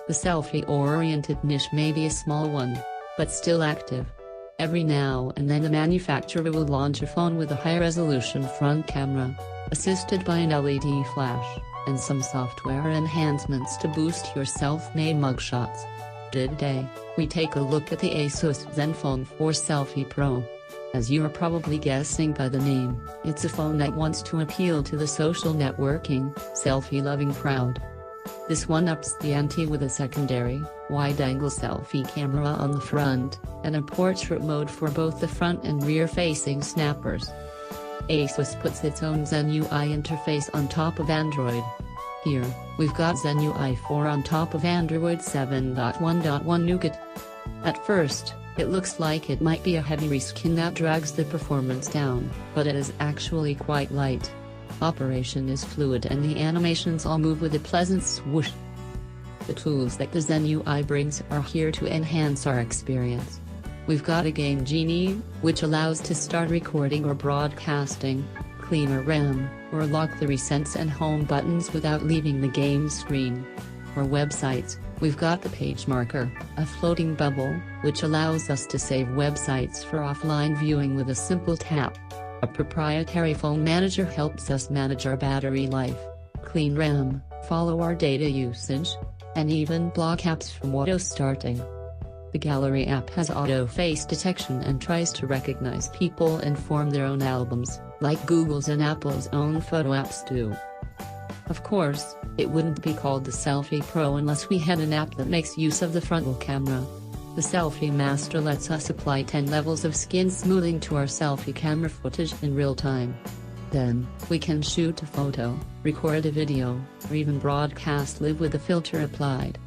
The selfie-oriented niche may be a small one, but still active. Every now and then the manufacturer will launch a phone with a high-resolution front camera, assisted by an LED flash, and some software enhancements to boost your self-made mugshots. Today, we take a look at the Asus ZenFone 4 Selfie Pro. As you are probably guessing by the name, it's a phone that wants to appeal to the social networking, selfie-loving crowd. This one ups the ante with a secondary, wide-angle selfie camera on the front, and a portrait mode for both the front and rear-facing snappers. Asus puts its own Zen UI interface on top of Android. Here, we've got Zen UI 4 on top of Android 7.1.1 Nougat. At first, it looks like it might be a heavy reskin that drags the performance down, but it is actually quite light. Operation is fluid and the animations all move with a pleasant swoosh. The tools that the Zen UI brings are here to enhance our experience. We've got a Game Genie, which allows to start recording or broadcasting, clean or RAM, or lock the recents and home buttons without leaving the game screen. For websites, we've got the page marker, a floating bubble, which allows us to save websites for offline viewing with a simple tap. A proprietary phone manager helps us manage our battery life, clean RAM, follow our data usage, and even block apps from auto-starting. The Gallery app has auto face detection and tries to recognize people and form their own albums, like Google's and Apple's own photo apps do. Of course, it wouldn't be called the Selfie Pro unless we had an app that makes use of the frontal camera. The Selfie Master lets us apply 10 levels of skin smoothing to our selfie camera footage in real time. Then, we can shoot a photo, record a video, or even broadcast live with the filter applied.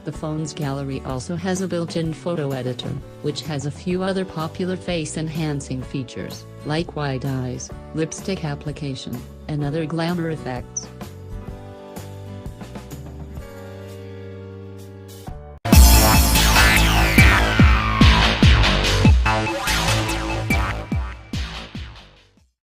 The phone's gallery also has a built-in photo editor, which has a few other popular face-enhancing features, like wide eyes, lipstick application, and other glamour effects.